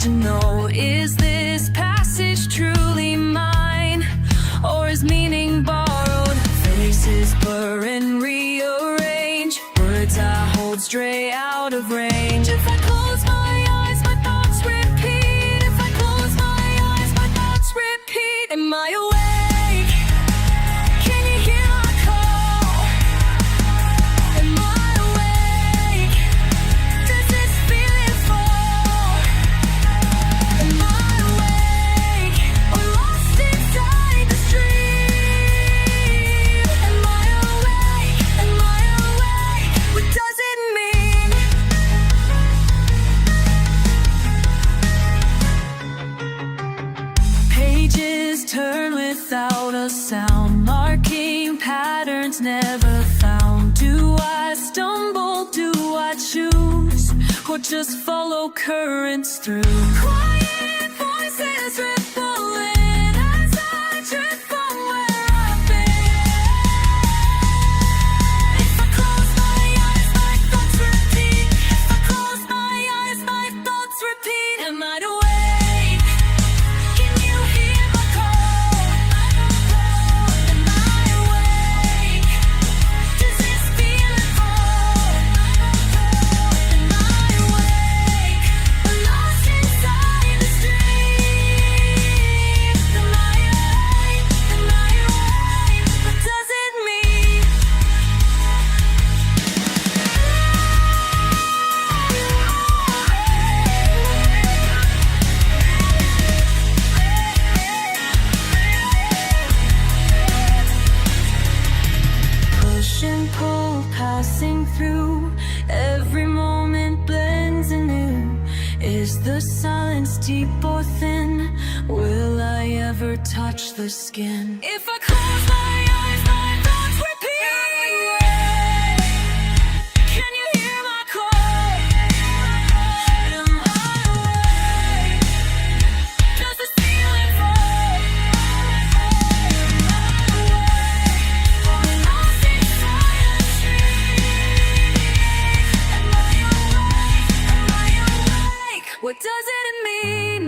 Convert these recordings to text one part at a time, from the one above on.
to know, is this passage truly mine, or is meaning borrowed? Faces blur and rearrange, words I hold stray out of range. If I close my eyes, my thoughts repeat. If I close my eyes, my thoughts repeat. Am I awake? Can you hear my call? Am I awake? Does this feeling fall? Am I awake? Or lost inside the stream? Am I awake? Am I awake? What does it mean? Pages turn without a sound, marking patterns never found. Do I stumble? Do I choose? Or just follow currents through? Quiet voices rippling as I drift from where I've been. If I close my eyes, my thoughts repeat. If I close my eyes, my thoughts repeat. Am I awake? Can you hear my call? Am I awake? Does this feeling fall? Am I awake? Or lost inside the stream? Am I awake? Am I awake? What does it mean? Push and pull, passing through. Every moment blends anew. Is the silence deep or thin? Will I ever touch the skin? If I close my eyes, my thoughts repeat. Can you hear my call? Am I awake? Does this feeling fall? Am I awake? Or lost inside the stream? Am I awake? Am I awake? What does it mean?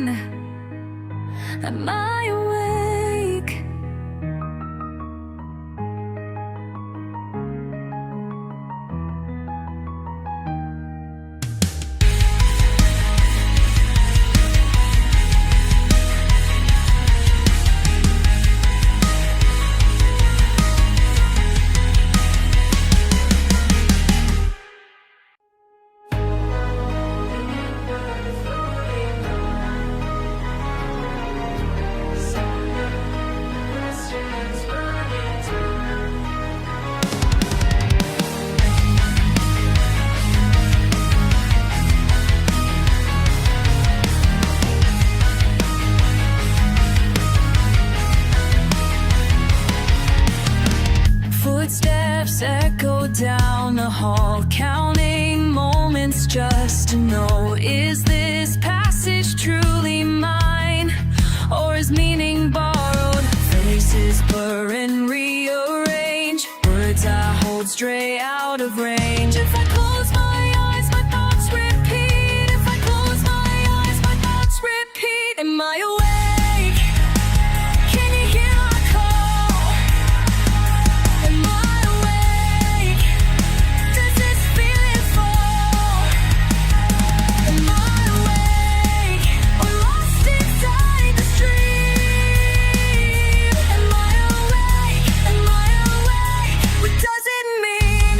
Am I awake? Footsteps echo down the hall, counting moments just to know, is this passage truly mine, or is meaning borrowed? Faces blur and rearrange, words I hold stray out of range. If I close my eyes, my thoughts repeat. If I close my eyes, my thoughts repeat. Am I awake? Can you hear my call? Am I awake? Does this feeling fall? Am I awake? Or lost inside the stream? Am I awake? Am I awake? What does it mean?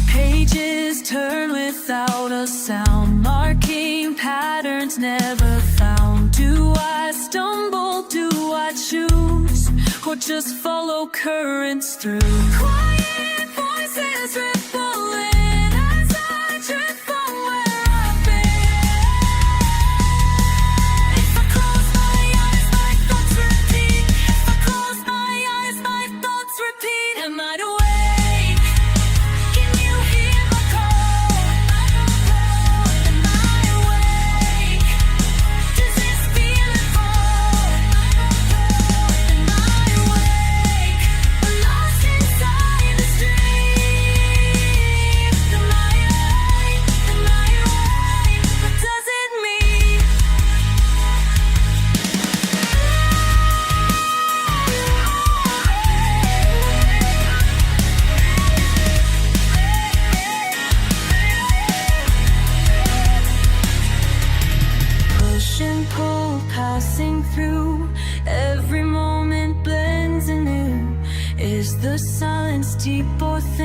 Pages turn without a sound, marking patterns never found. Do I stumble? Do I choose? Or just follow currents through? Quiet voices rippling as I drift from where I've been. If I close my eyes, my thoughts repeat. If I close my eyes, my thoughts repeat. Am I awake? Can you hear my call? Am I awake? Does this feeling fall? Am I awake? Or lost inside the stream?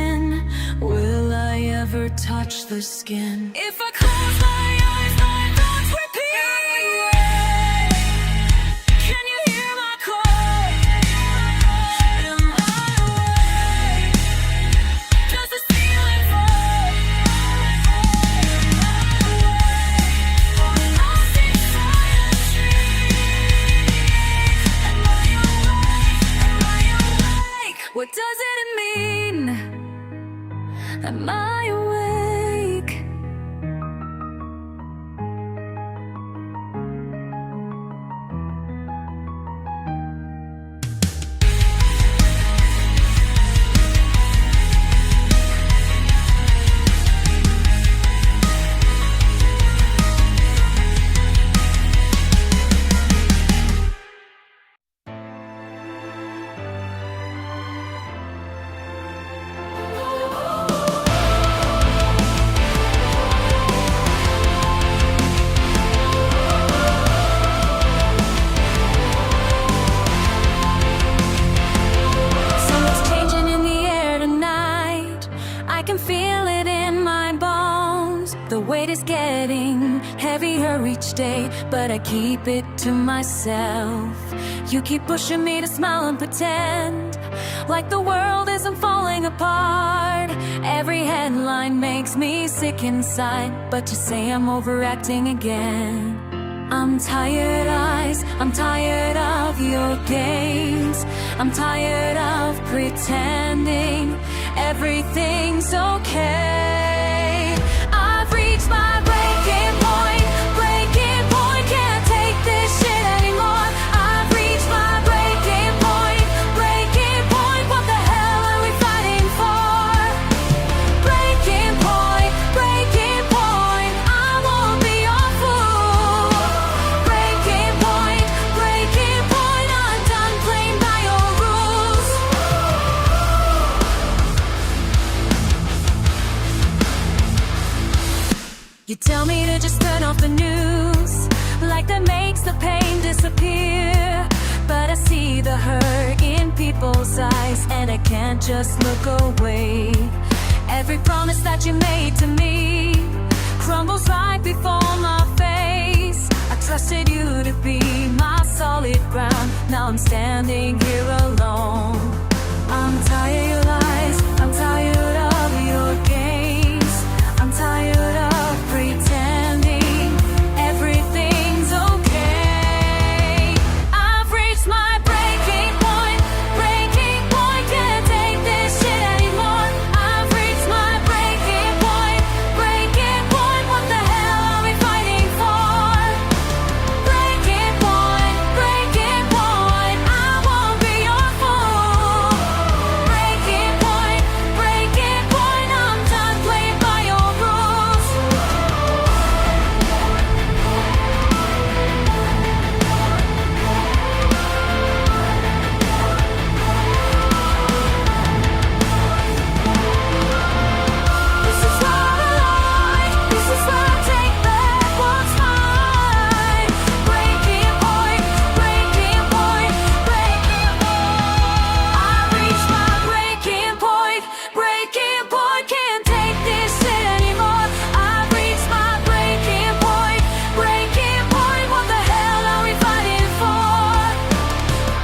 sin? Will I ever touch the skin? If I close my eyes, my thoughts repeat. Can you hear my call? Am I awake? Does the ceiling fall? Am I awake? Or lost in silent dream? Am I awake? Am I awake? What does it mean? Am I awake? Getting heavier each day, but I keep it to myself. You keep pushing me to smile and pretend like the world isn't falling apart. Every headline makes me sick inside, but you say I'm overacting again. I'm tired eyes, I'm tired of your games. I'm tired of pretending everything's okay. I've reached my breaking point, can't take this shit anymore. I've reached my breaking point, what the hell are we fighting for? Breaking point, I won't be your fool. Breaking point, I'm done playing by your rules. You tell me to just turn off the news, like that makes the pain disappear. But I see the hurt in people's eyes, and I can't just look away. Every promise that you made to me crumbles right before my face. I trusted you to be my solid ground. Now I'm standing here alone. I'm tired of your lies, I'm tired of your games. I'm tired of pretending everything's okay. I've reached my breaking point, can't take this shit anymore. I've reached my breaking point, what the hell are we fighting for? Breaking point, I won't be your fool. Breaking point, I'm done playing by your rules. This is where I lie, this is where I take back what's mine. Breaking point, I reached my breaking point, can't take this shit anymore. I've reached my breaking point, what the hell are we fighting for?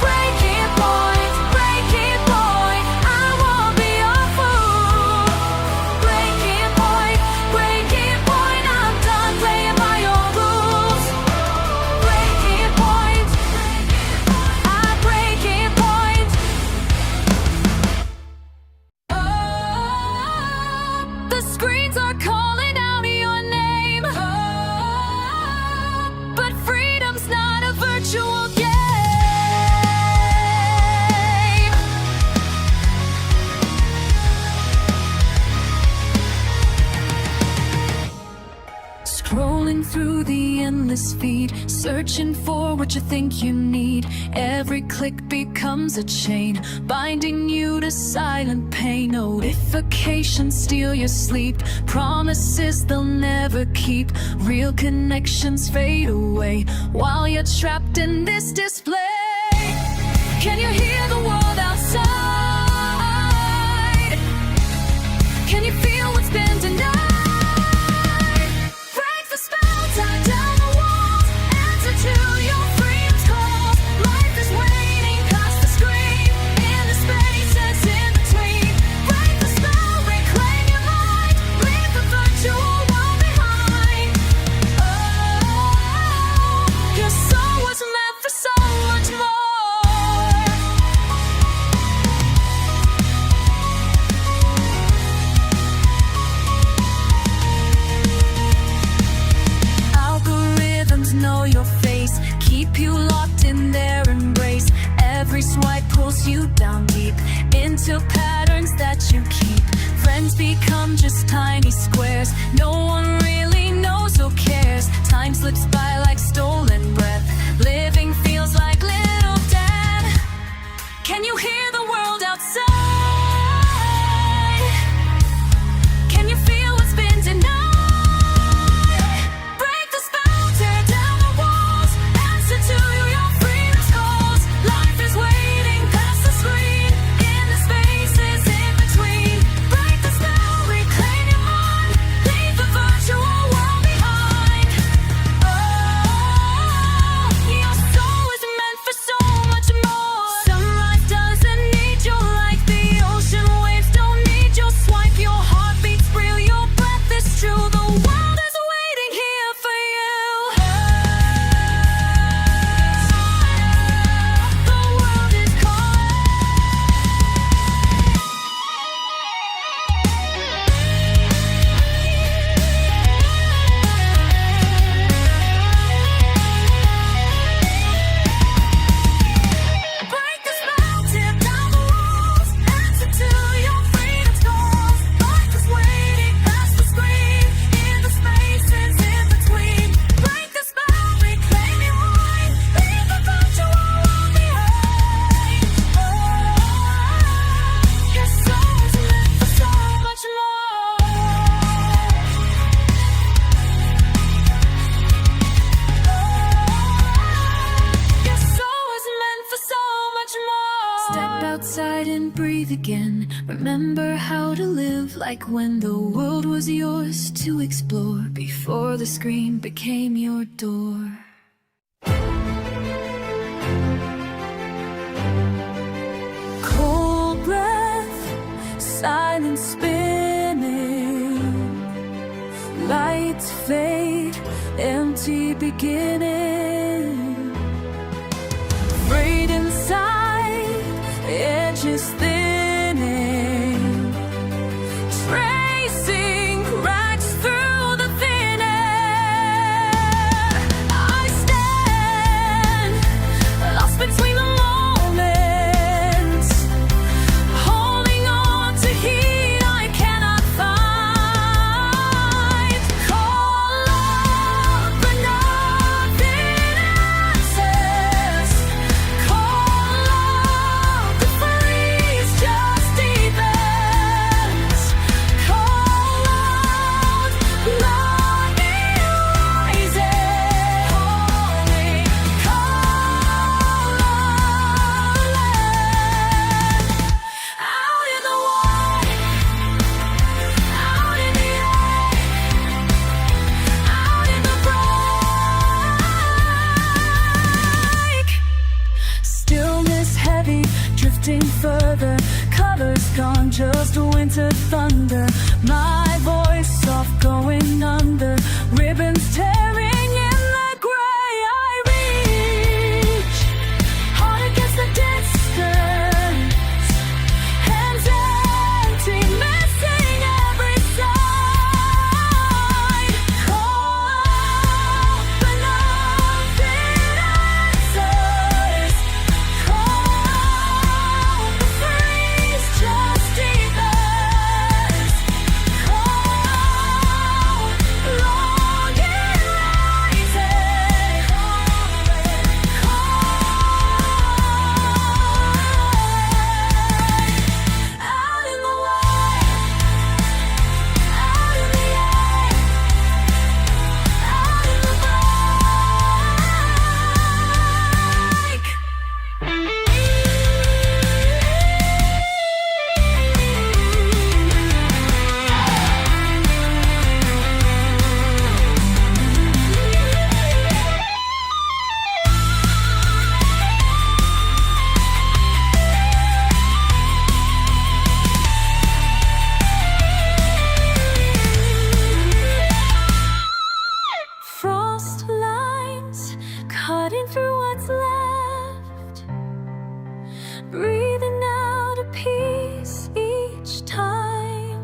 Breaking point, I won't be your fool. Breaking point, I'm done playing by your rules. Breaking point, breaking point. Oh, the screens are calling out your name. Oh, but freedom's not a virtual game. Scrolling through the endless feed, searching for what you think you need. Every click becomes a chain, binding you to silent pain. Notifications steal your sleep, promises they'll never keep. Real connections fade away while you're trapped in this display. Can you hear the world outside? No one really knows or cares. Time slips by like stolen breath. Living feels like little dead. Can you hear the world outside? Can you feel what's been denied? Break the spell, tear down the walls. Answer to your freedom's calls. Life is waiting past the screen, in the spaces in between. Break the spell, reclaim your mind. Leave the virtual world behind. Oh, your soul is meant for so much more. Sunrise doesn't need your light. The ocean waves don't need your swipe. Your heart beats real, your breath is true. The world is waiting here for you. The world is break the spell, tear down the walls. Answer to your freedom's calls. Life is waiting past the screen, in the spaces in between. Break the spell, reclaim your mind. Leave the virtual world behind. Oh, your soul is meant for so much more. Your soul is meant for so much more. Step outside and breathe again. Remember how to live like when the world was yours to explore, before the screen became your door. Cold breath, silence spinning. Lights fade, empty beginning. Afraid inside, edges thinning. Tracing cracks through the thin air. I stand, lost between the moments. Holding on to heat I cannot find. Call up but nothing answers. Call up, the freeze just deepens. Call out, longing rises. Calling, call out in the wild, out in the air, out in the break. Stillness heavy, drifting further. Colors gone, just winter thunder. My voice soft going under. Ribbons tearing in the gray. I reach hard against the distance. Hands empty, missing every side. Call but nothing answers. Call, the freeze just deepens. Call, longing rises. Out in the wild, out in the air, out in the frost lines cutting through what's left. Breathing out a piece each time.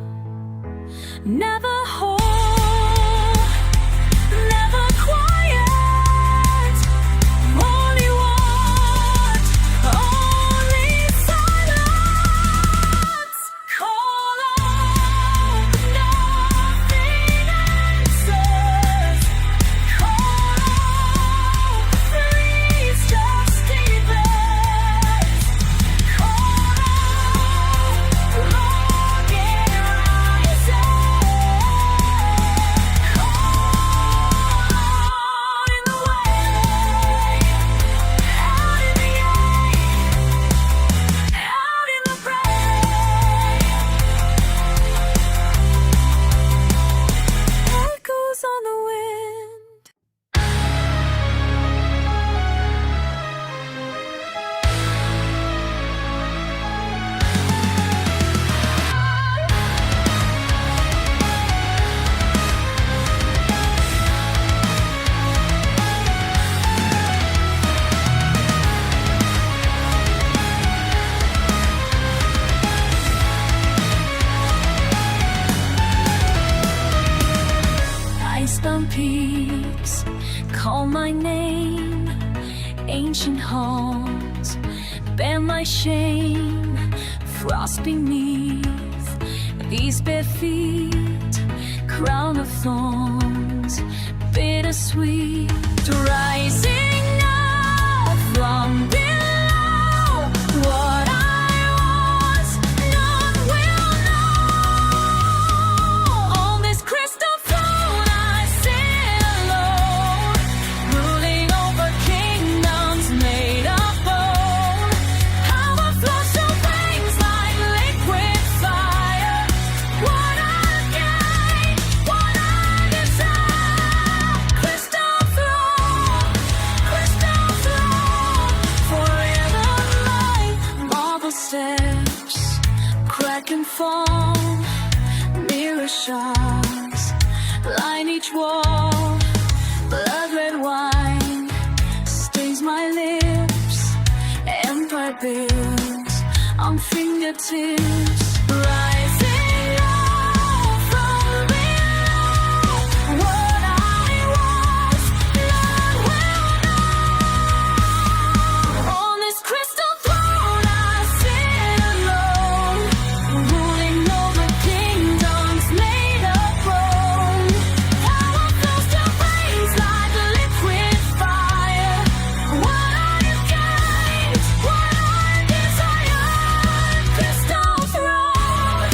Never whole, never quiet. Only want, only silence. Call out, but nothing some peaks call my name. Ancient halls bear my shame. Frost beneath these bare feet, crown of thorns, bittersweet. Rising up from below, what I was, none will know. On this crystal throne I sit alone, ruling over kingdoms made of bone. Power flows through veins like liquid fire. What I gain, what I desire. Crystal throne, forever light. Marble steps, crack and fall. Mirror shards line each wall. Blood red wine stains my lips. Empire builds on fingertips. Rising up from below, what I was, none will know. On this crystal throne I sit alone, ruling over kingdoms made of bone. Power flows through veins like liquid fire. What I have gained, what I desire. Crystal throne,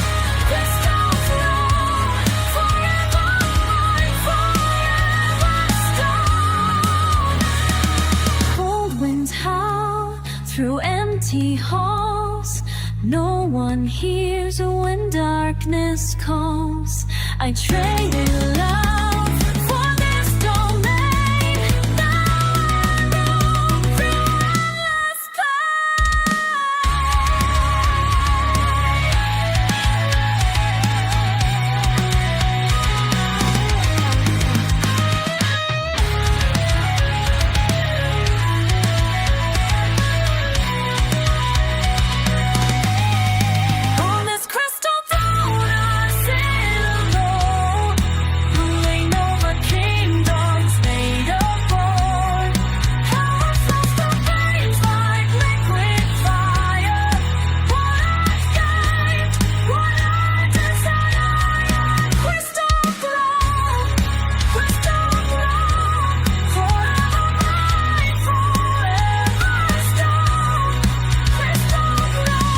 forever mine, forever stone. Cold winds howl through empty halls. No one hears when darkness calls. I traded love for this domain. Now I roam through endless On this crystal throne I sit alone, ruling over kingdoms made of bone. Power flows through veins like liquid fire. What I gained, what I desire. Crystal throne, forever mine, forever stone. Crystal throne,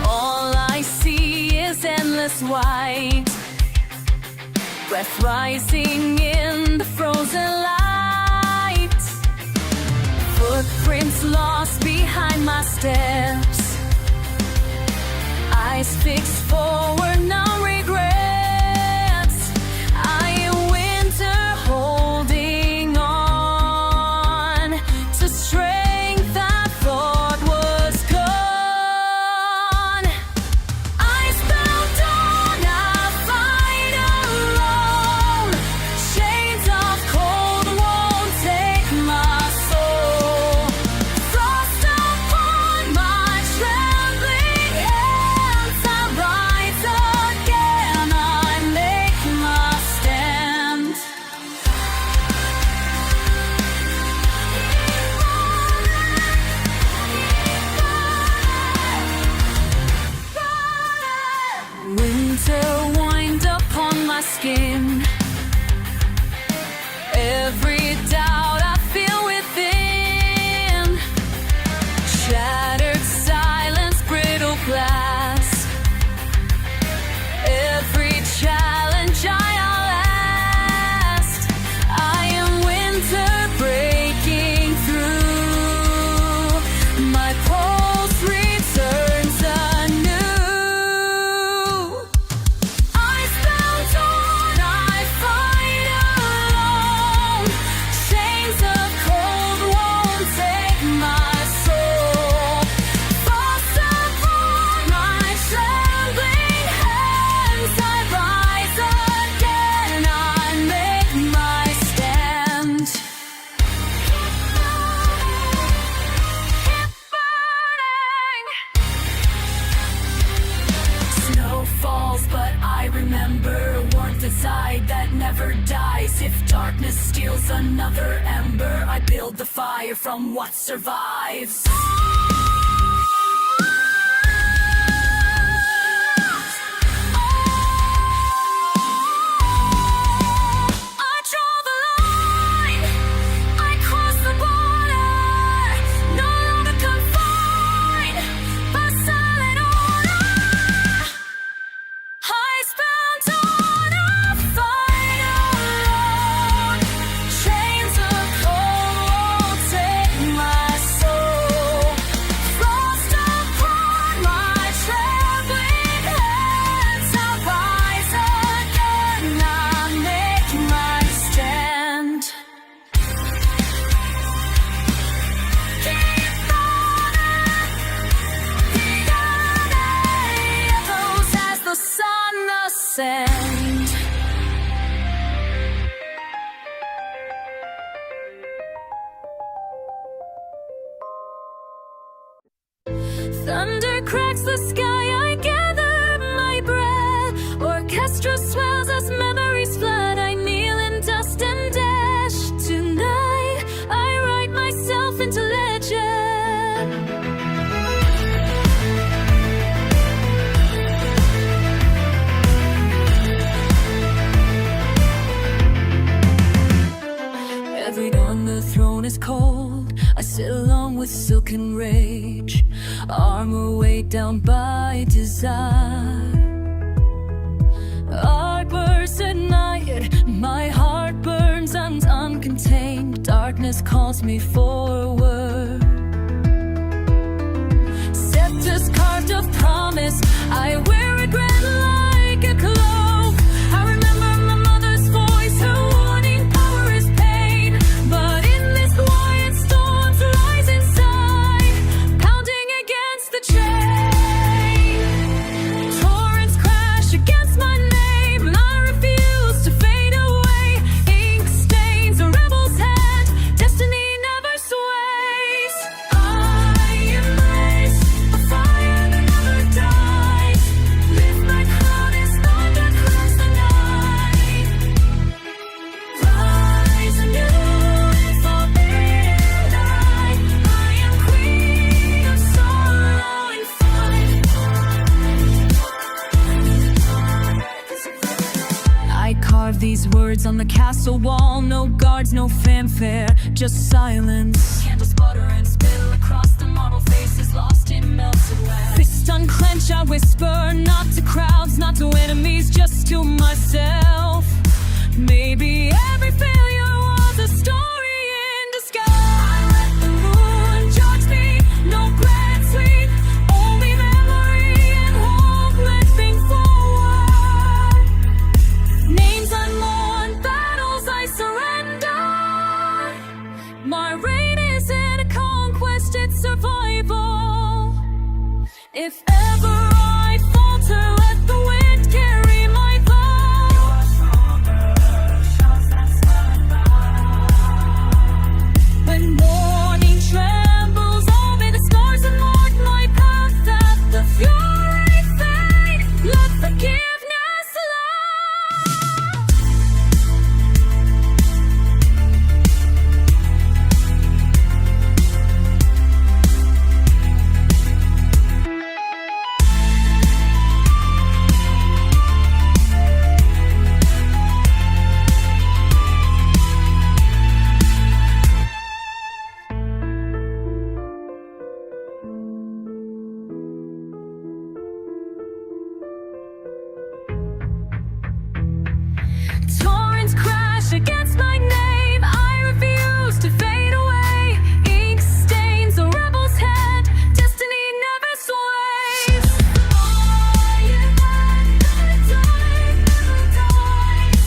all I see is endless white, breath rising in the frozen light. Footprints lost behind my steps, eyes fixed forward, no regrets. I am winter holding on to strength I thought was gone. Eyes bound on, I fight alone. Shades of cold won't take my soul. Frost upon my trembling hands, I rise up. inside that never dies. If darkness steals another ember, I build the fire from what survives. Thunder cracks the sky, I gather my breath. Orchestra swells as memories flood. I kneel in dust and ash. Tonight I write myself into legend. Every day on the throne is cold. I sit alone with silken rage, armor weighed down by desire. Art bursts at night, my heart burns and uncontained. Darkness calls me forward. Scepters carved of promise, I wear regret like a cloak. I remember my mother's voice, her warning power is pain. But in this quiet storms rise inside, pounding against the chain. Torrents crash against my name, and I refuse to fade away. Ink stains a rebel's hand, destiny never sways. I embrace a fire that never dies. Lift my crown as thunder cracks the night. Rise anew in forbidden light. I am queen of sorrow and fight. I carve these words on the castle wall. No guards, no fanfare, just silence. Candles sputter and spill across the marble faces, lost in melted wax. Fist unclench, I whisper, not to crowds, not to enemies, just to myself. Maybe every failure was a story in disguise. I let the moon judge me, no grand sweet, only memory and hope lifting forward. Names unmourned, battles I surrender. My reign isn't a conquest, it's survival. If ever I falter, let the wind carry my vow. When morning trembles, I'll be the stars that mark my path. That the fury fade, let forgiveness lie. Torrents crash against my name, I refuse to fade away. Ink stains a rebel's hand, destiny never sways. I am never dies.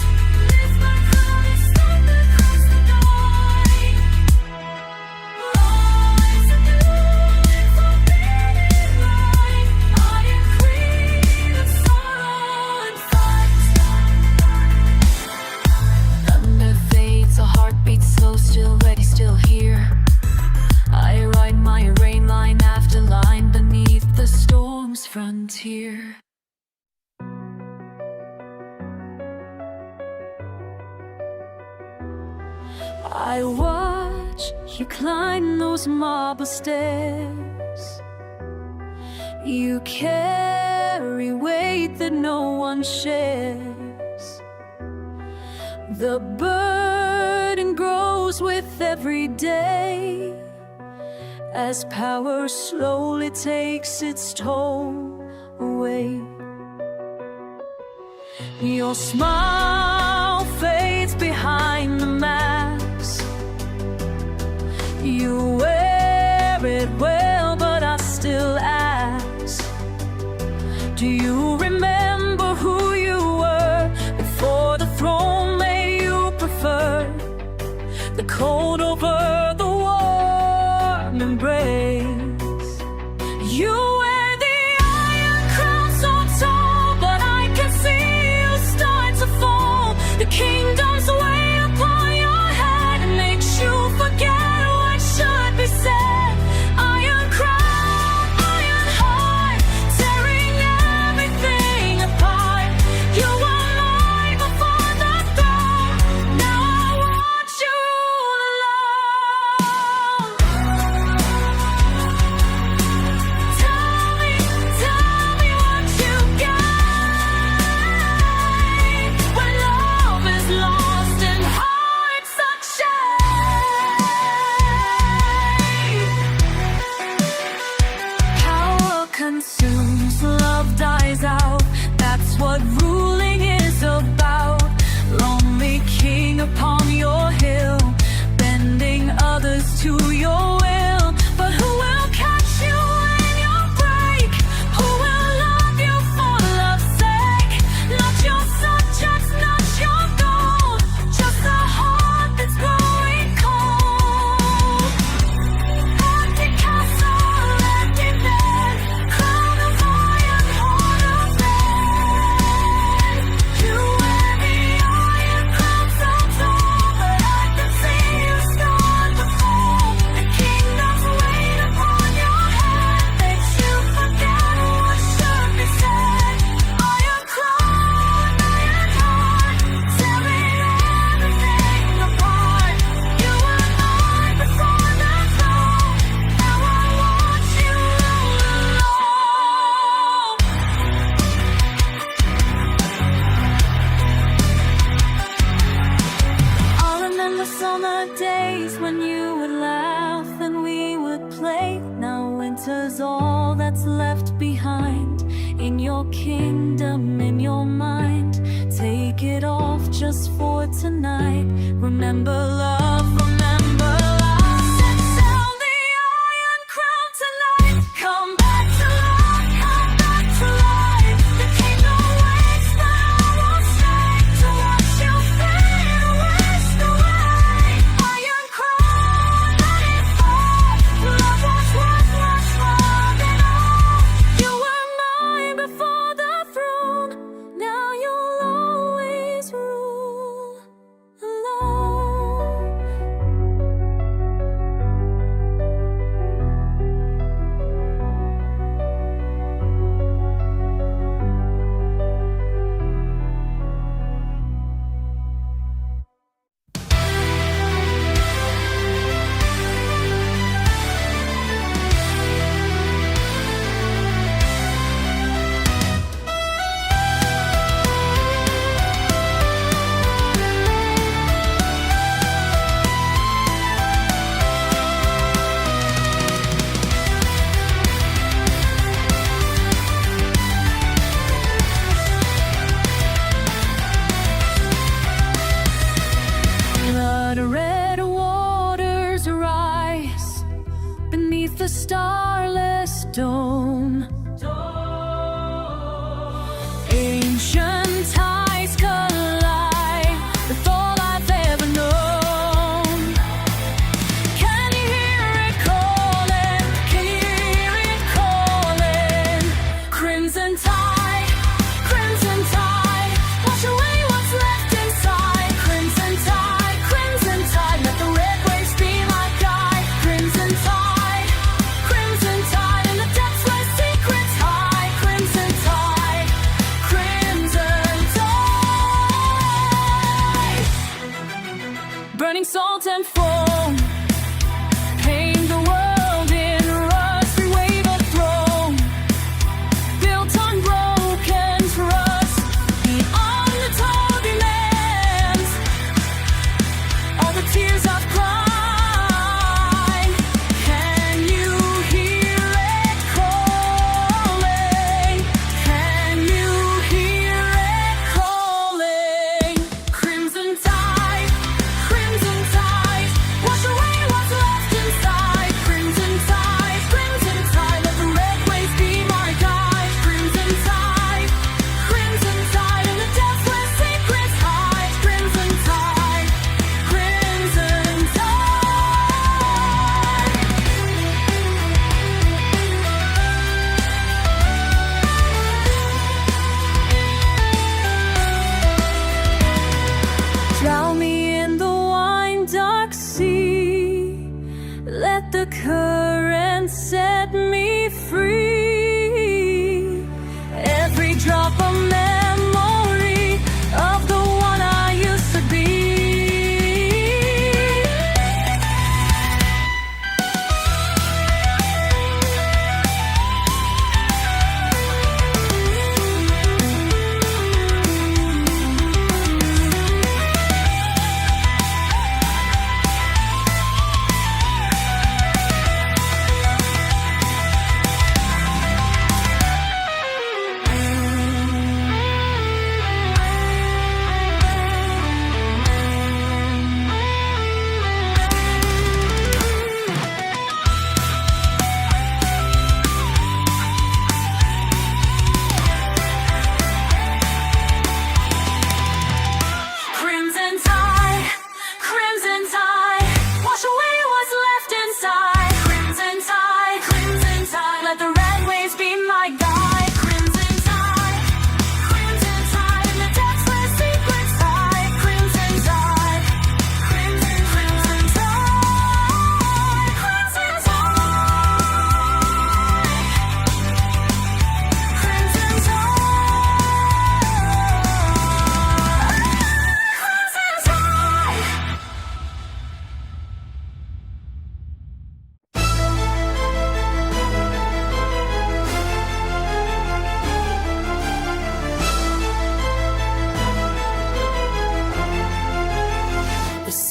Lift my crown as thunder cracks the night. Rise anew in forbidden light. I am queen of sorrow and fight. Thunder fades, a heart beats slow, still ready, still here. I ride my rain line after line beneath the storm's frontier. I watch you climb those marble stairs. You carry weight that no one shares. The burden grows with every day, as power slowly takes its toll away. Your smile fades behind the mask. You wear it well, but I still ask, do you remember who you were before the throne made you prefer the cold over the warm embrace? You wear the iron crown so tall, but I can see you start to fall. The kingdom's weight upon your head makes you forget what should be said. Iron crown, iron heart, tearing everything apart. You were mine before the throne. Now I watch you rule alone. Tell me what you gain when love is lost and hearts unchained. Power consumes, love dies out. That's what ruling is about. Lonely king upon your hill, bending others to your will. But who will catch you when you break? Who will love you for love's sake? Not your subjects, not your gold, just a heart that's growing cold. Empty castle, empty bed, crown of iron, horn of lead. You wear the iron crown so tall, but I can see you start to fall. The kingdom's weight upon your head makes you forget what should be said. Iron crown, iron heart, tearing everything apart. You were mine before the throne. Now I watch you rule alone. I'll remember summer days when you would laugh and we would play. Now winter's all that's left behind. In your kingdom, in your mind, take it off just for tonight. Remember love, remember love. Sell the iron crown tonight. Come back to life, come back to life. The kingdom waits, but I won't stay to watch you fade and waste away. Iron crown, let it fall. Love was worth much more than all. You were mine before the throne. Now you'll always rule alone.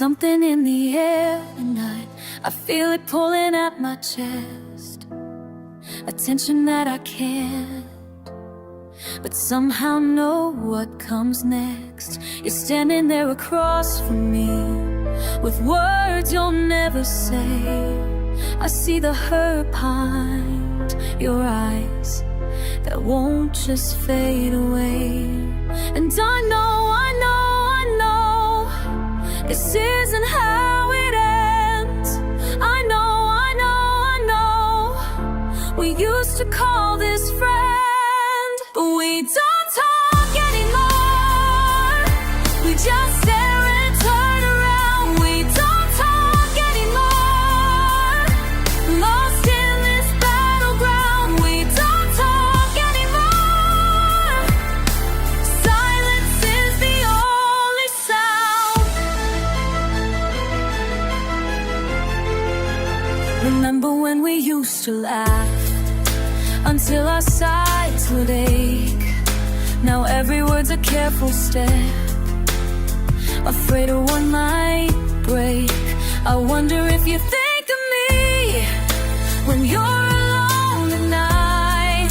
something in the air tonight. I feel it pulling at my chest, a tension that I can't but somehow know what comes next. You're standing there across from me with words you'll never say. I see the hurt behind your eyes that won't just fade away. And I know this isn't how it ends. I know we used to call this friend, but we don't talk anymore. We just stare and turn around. We don't talk anymore. Lost in this battleground. We don't talk anymore. Silence is the only sound. Remember when we used to laugh until our sides would ache? Now every word's a careful step, afraid of one might break. I wonder if you think of me when you're alone at night,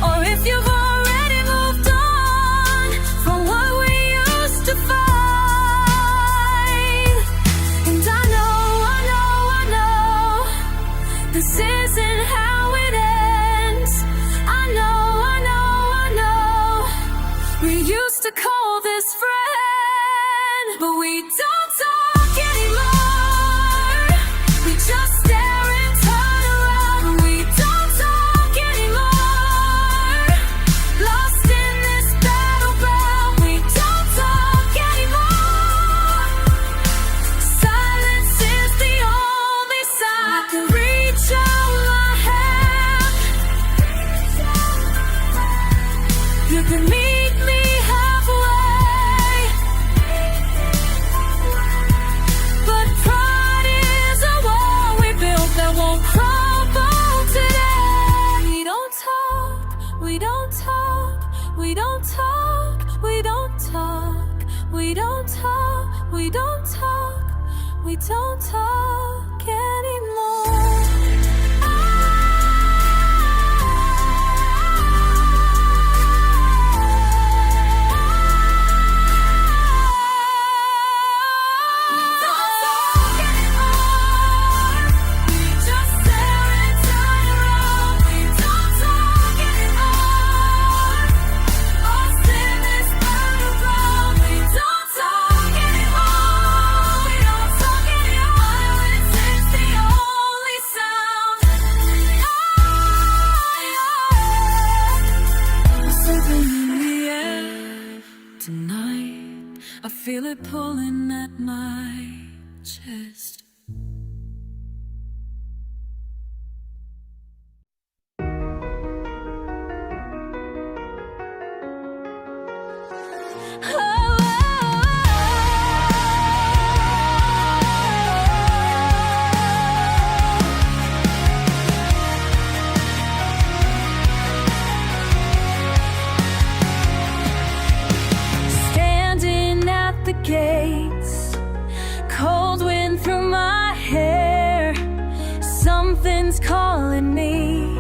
or if you've already moved on from what we used to fight. And I know this isn't how it ends. I know we used to call this friend, but we don't talk anymore. We just stare and turn around. We don't talk anymore. Lost in this battleground. We don't talk anymore. Silence is the only sound. I can reach out my hand. You can meet me halfway, but pride is a wall we built that won't crumble today. We don't talk, we don't talk, we don't talk, we don't talk, we don't talk, we don't talk, we don't talk anymore. I feel it pulling at my chest. Gates, cold wind through my hair. Something's calling me,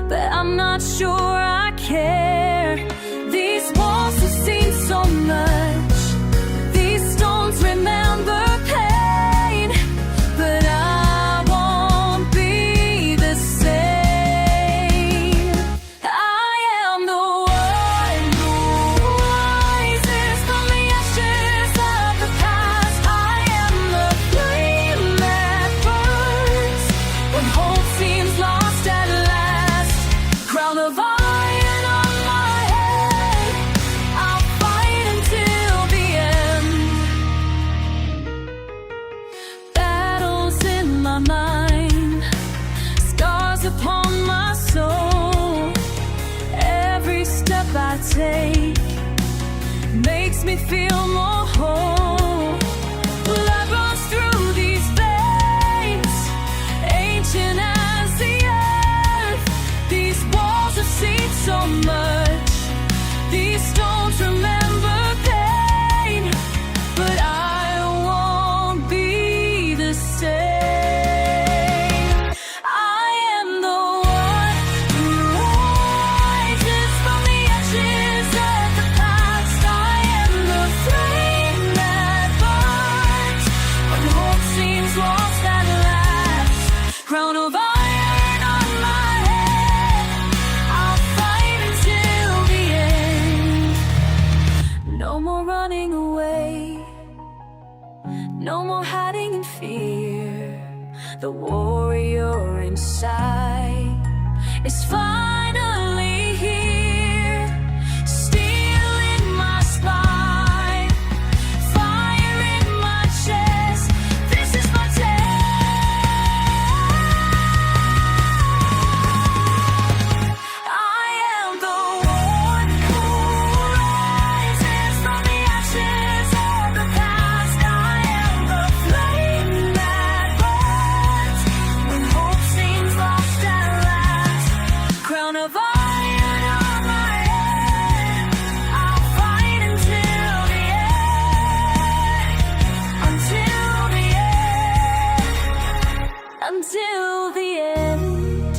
but I'm not sure I care. These walls have seen so much. These stones remember pain, but I won't be the same. I am the one who rises from the ashes of the past. I am the flame that burns when hope seems lost at last. Crown of iron on my head, I'll fight until the end. Battles in my mind, scars upon my soul. Every step I take makes me feel more whole. Blood runs through these veins, ancient as the earth. These walls have seen so much. These stones remember pain, but I won't of iron on my head. I'll fight until the end. Until the end. Until the end.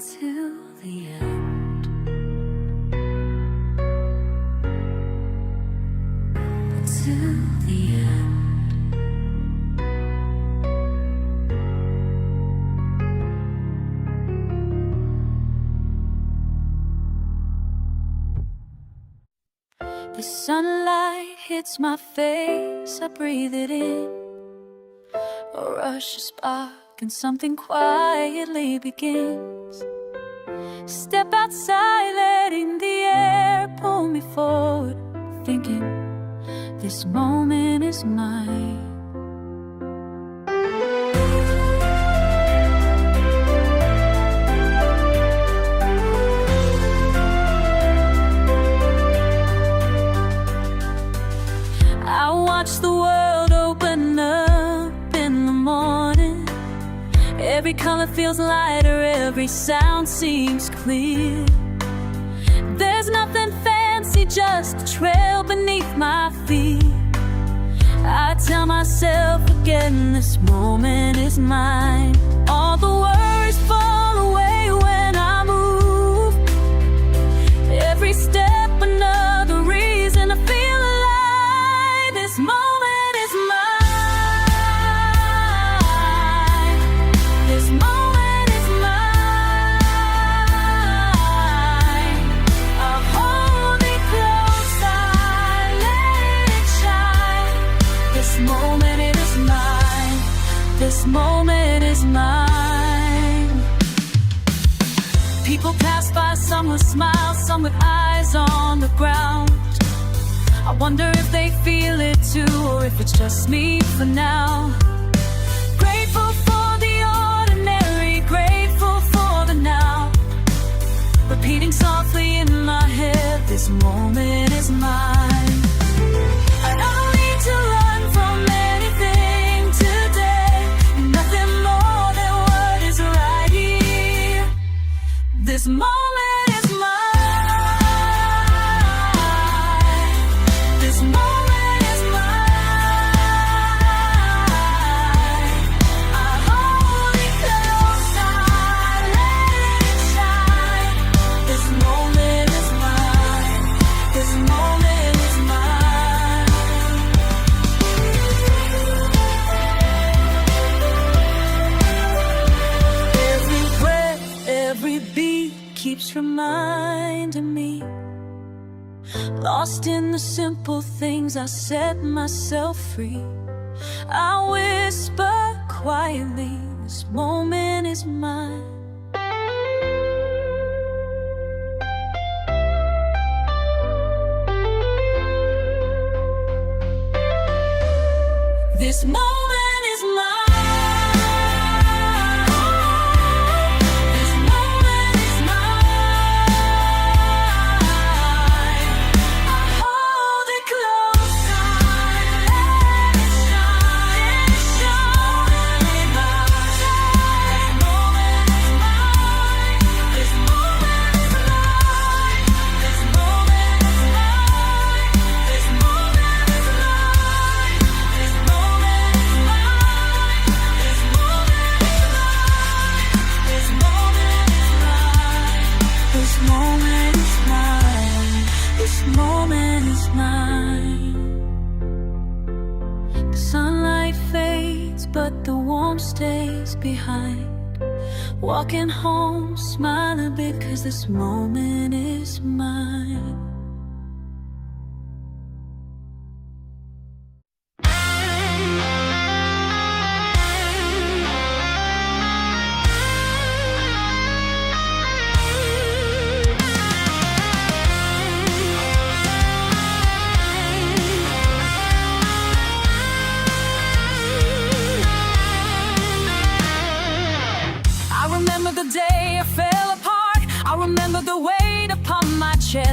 Till the end. Till the end. The sunlight hits my face, I breathe it in. A rush of spark and something quietly begins. Step outside, letting the air pull me forward, thinking this moment is mine. I watch the world open up in the morning. Every color feels lighter, every sound seems clear. There's nothing fancy, just a trail beneath my feet. I tell myself again, this moment is mine. All the worries fall away when I move. Every step another reason to feel alive. This moment is mine. This moment is mine. I'll hold it close, I let it shine. This moment it is mine. This moment is mine. People pass by, some with smiles, some with eyes on the ground. I wonder if they feel it too, or if it's just me for now. Grateful for the ordinary, grateful for the now. Repeating softly in my head, this moment is mine. I don't need to run from anything today. Nothing more than what is right here. This moment is mine. This moment is mine. I hold it close, I let it shine. This moment is mine. This moment is mine. Every breath, every beat keeps reminding me. Lost in the simple things, I set myself free. I whisper quietly, this moment is mine. This moment is mine. This moment is mine. I hold it close, I let it shine. It's surely mine. This moment is mine. This moment is mine. This moment is mine. This moment is mine. This moment is mine. This moment is mine. This moment is mine. This moment is mine. The sunlight fades, but the warmth stays behind. Walking home, smile a bit, 'cause this moment is mine. I remember the day I fell apart. I remember the way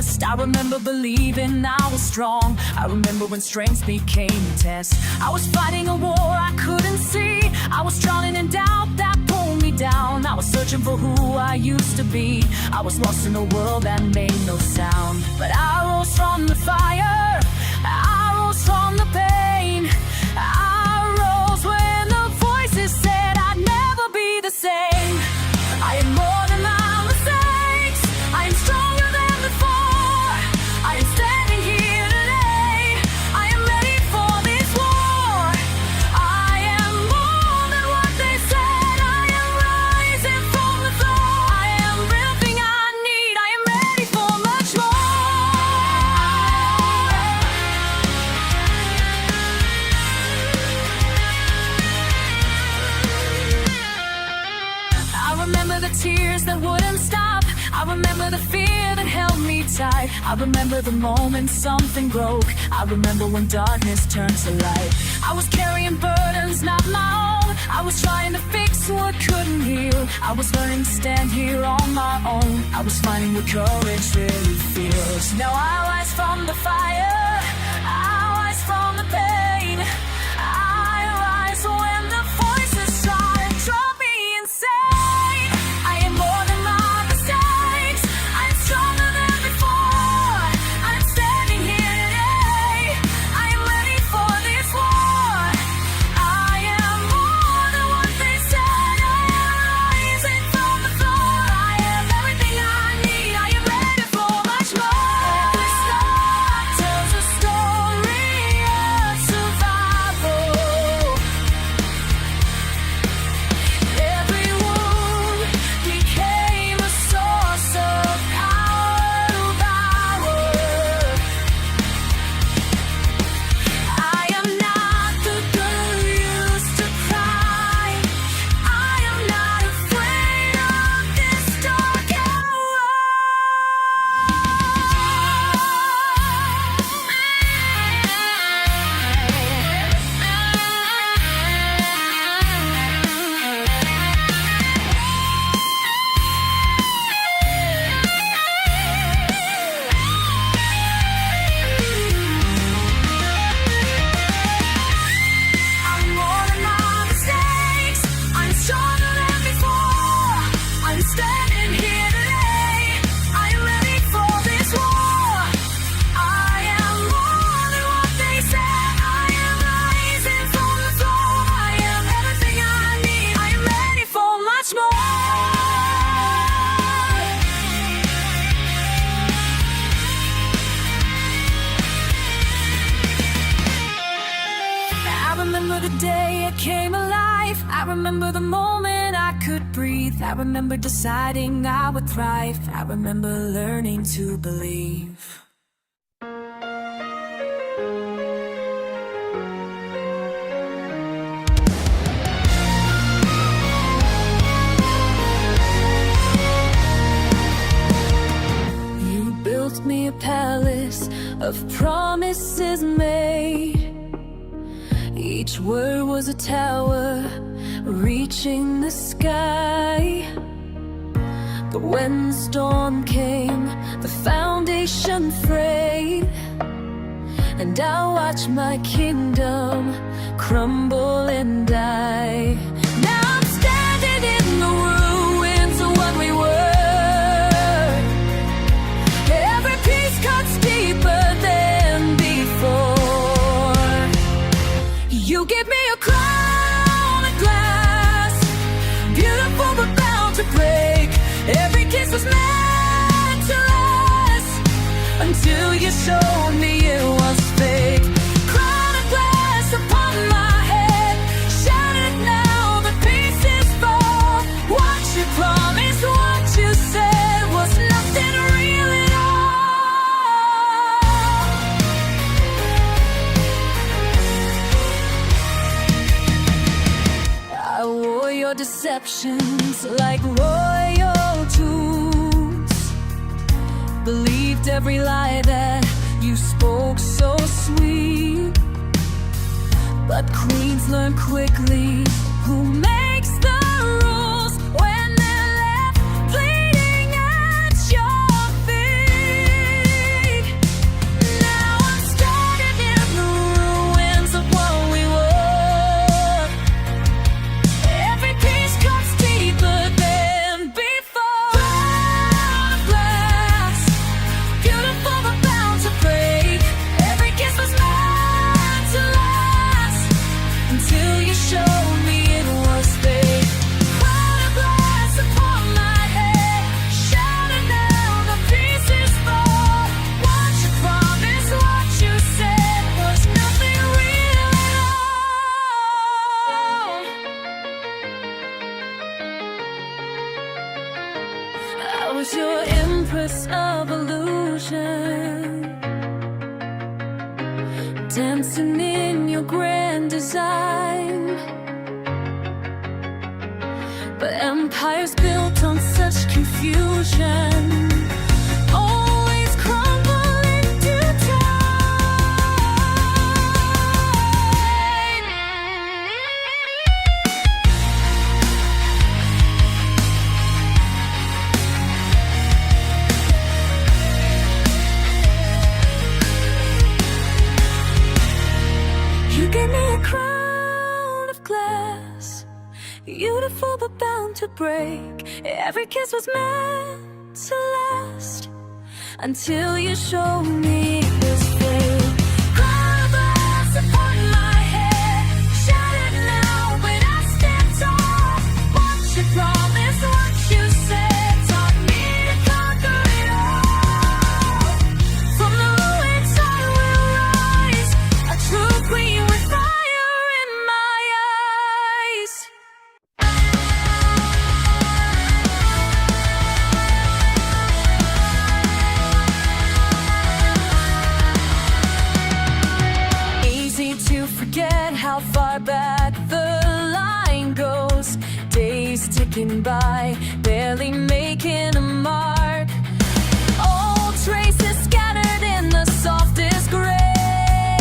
best. I remember believing I was strong. I remember when strength became a test. I was fighting a war I couldn't see. I was drowning in doubt that pulled me down. I was searching for who I used to be. I was lost in a world that made no sound. But I rose from the fire, I rose from the pain. I rose when the voices said I'd never be the same. I am more than my mistakes, I am stronger than before. I am standing here today, I am ready for this war. I am more than what they said, I am rising from the floor. I am everything I need, I am ready for much more. I remember the tears that wouldn't stop. I remember the fear that held me tight. I remember the moment something broke. I remember when darkness turned to light. I was carrying burdens not my own. I was trying to fix what couldn't heal. I was learning to stand here on my own. I was finding what courage really feels. Now I rise from the fire, I rise from the pain. I rise when the voices try to draw me insane. I am more than my mistakes, I'm stronger than before. I'm standing here today, I am ready for this war. I am more than what they said, I am rising from the floor. I am everything I need, I am ready for much more. Every star tells a story of survival. Every wound became a source of power to power. I am not the girl who used to cry. I am not afraid of this dark hour. I'm more than my mistakes, I'm stronger than before. I'm standing here today, I'm ready for this war. I am more than what they said, I am rising from the floor. I am everything I need, I am ready for much more. I remember the day it came alive. I remember the moment I could breathe. I remember deciding I would thrive. I remember learning to believe. You built me a palace of promises made. Each word was a tower reaching the sky. But when the storm came, the foundation frayed, and I watched my kingdom crumble and die. Now I'm standing in the ruins of what we were. Every piece cuts deeper than before. You give me a crown of glass, beautiful but bound to break. Every kiss was meant to last until you showed me it was fake. Crown of glass upon my head, shattered now, the pieces fall. What you promised, what you said was nothing real at all. I wore your deceptions like royal tools, believed every lie that you spoke so sweet. But queens learn quickly who makes the rules when they're left bleeding at your feet. dancing in your grand design. But empires built on such confusion always crumble in due time. You gave me a crown of glass, beautiful but bound to break. Every kiss was meant to last until you showed me this fake. Crown of glass upon my head, shattered now, but I stand tall. What you promised, what you said, taught me to conquer it all. From the ruins I will rise, a true queen with fire in my eyes. Easy to forget how far back the line goes. Days ticking by, barely making a mark. Old traces scattered in the softest gray.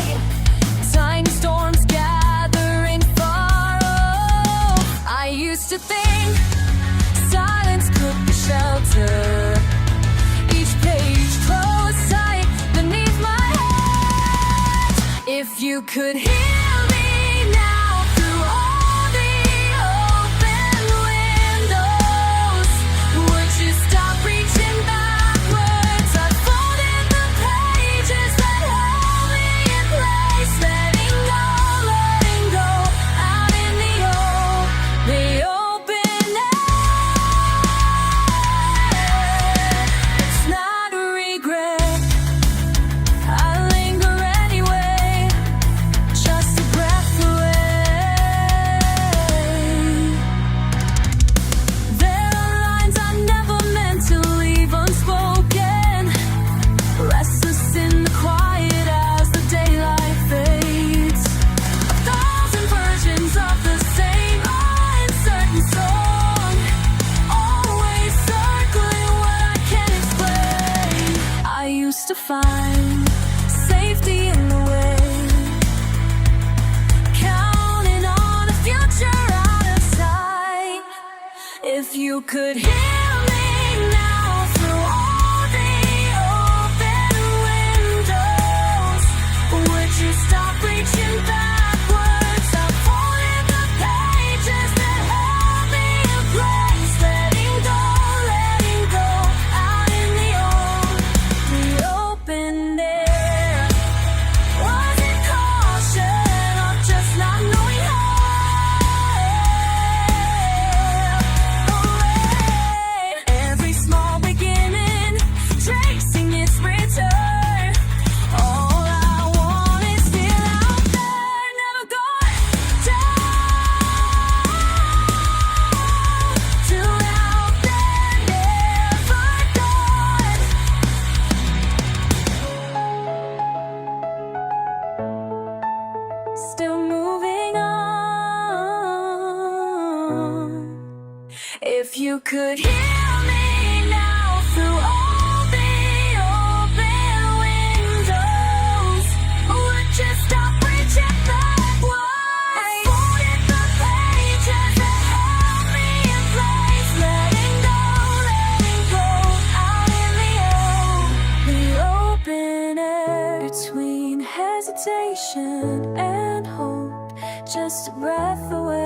Tiny storms gathering far off. I used to think silence could be shelter. Each page closed tight beneath my head. If you could hear me now through all the open windows, would you stop reaching backwards? I folded the pages that held me in place, letting go out in the open air. It's not a regret, I linger anyway, just a breath away. There are lines I never meant to leave unspoken, restless in the quiet as the daylight fades. A thousand versions of the same uncertain song, always circling what I can't explain. I used to find safety in the way, counting on a future out of sight. If you could hear me now through all the open windows, would you stop reaching backwards? I folded the pages that held me in place, letting go out in the open air. Was it caution or just not knowing how? Every small beginning, tracing its return. All I want is still out there, never going down. Still out there, never gone. Still moving on. If you could hear me now through all the open windows, would you stop reaching backwards? I folded the pages that held me in place, letting go out in the open air. Between hesitation and hope, just a breath away.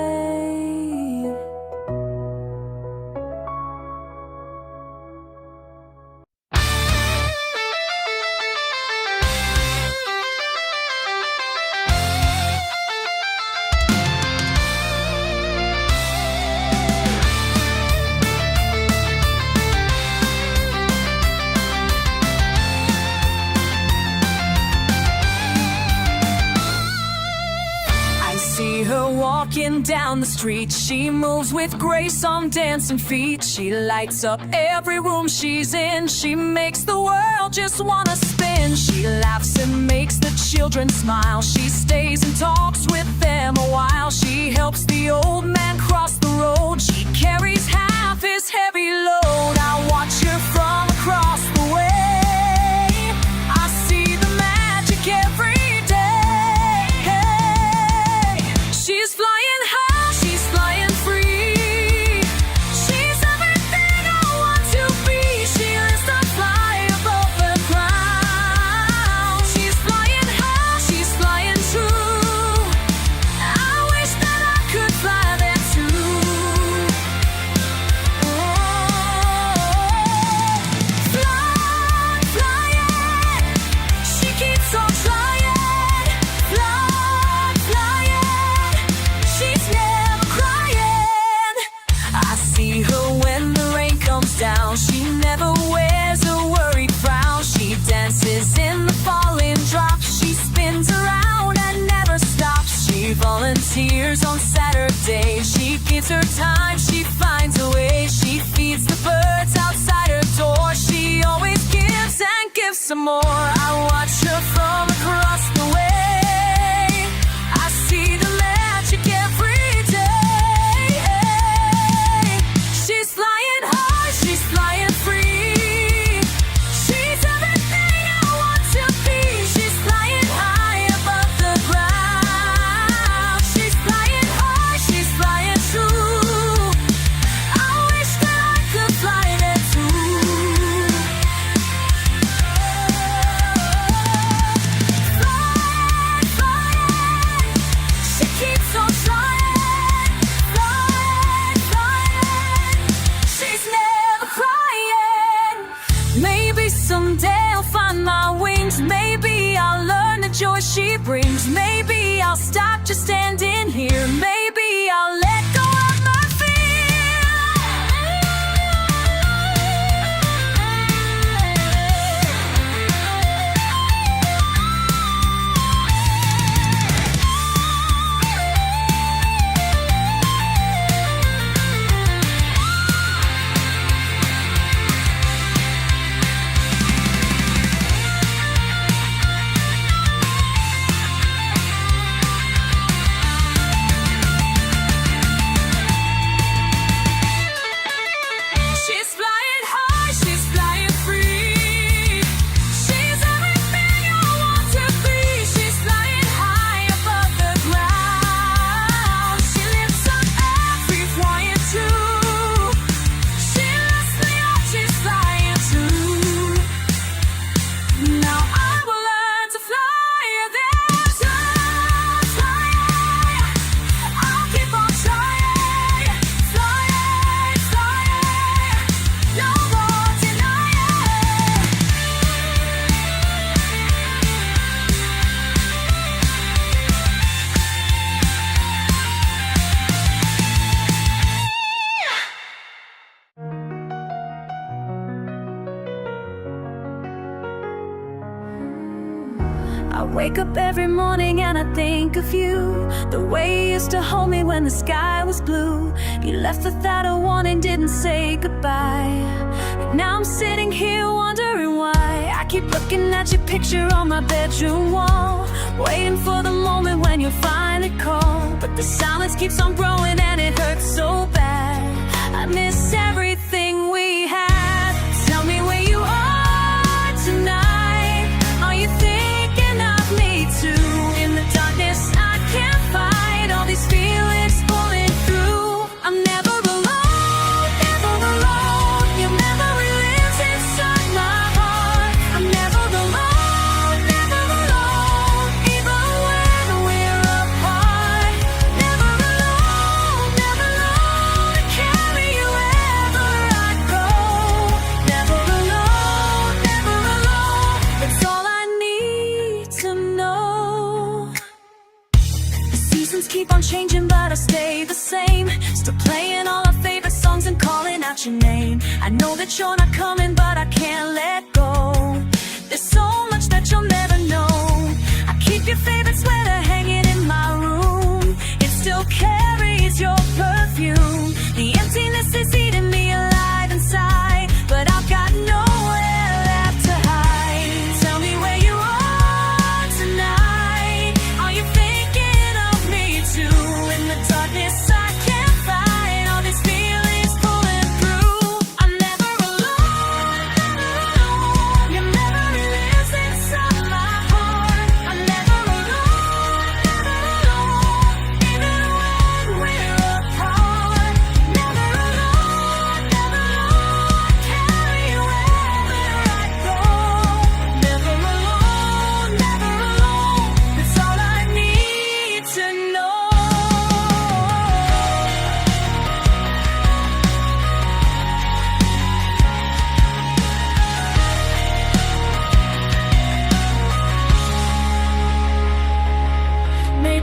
I see her walking down the street. She moves with grace on dancing feet. She lights up every room she's in. She makes the world just wanna spin. She laughs and makes the children smile. She stays and talks with them a while. She helps the old man cross the road. She carries half his heavy load. I watch her from across the way. I see the magic every day. She's flying high, she's flying free. She's everything I want to be. She lives to fly above the ground. She's flying high, she's flying true. I wish that I could fly there too. Fly, flying. She keeps on flying. Fly, flying. She's never crying. I see her when the rain comes down. She never wears a worried frown. She dances in the falling drops. She spins around and never stops. She volunteers on Saturday. She gives her time, she finds a way. She feeds the birds outside her door. She always gives and gives some more. I watch her from across the way. I see the magic every day. She's flying high, she's flying free. She's everything I want to be. She's flying high above the ground. She's flying high, she's flying true. I wish that I could fly there too. Fly, flying. She keeps on flying. Fly, flying. She's never crying. Maybe someday I'll find my wings. Maybe I'll learn the joy she brings. Maybe I'll stop just standing here. Maybe I'll let go of my She's flying high, she's flying free. She's everything I want to be. She's flying high above the ground. She lifts up every flying too. She lifts me up, she's flying too. Now I will learn to fly there too. Flying, I'll keep on trying. Flying, flying. No more denying. I wake up every morning and I think of you. The way you used to hold me when the sky was blue. You left without a warning, didn't say goodbye. And now I'm sitting here wondering why. I keep looking at your picture on my bedroom wall, waiting for the moment when you finally call. But the silence keeps on growing and it hurts so bad. I miss everything we had. Tell me where you are tonight. Are you thinking of me too? In the darkness I can't fight all these feelings pulling through. I'm never alone, never alone. Your memory lives inside my heart. I'm never alone, never alone. Even when we're apart. Never alone, never alone. To carry you wherever I go. Never alone, never alone. It's all I need to know. The seasons keep on changing, but I stay the same. Still playing all our favorite songs and calling out your name. I know that you're not coming, but I can't let go. There's so much that you'll never know. I keep your favorite sweater hanging in my room. It still carries your perfume. The emptiness is eating me alive inside, but I've got nowhere left to hide. Tell me where you are tonight.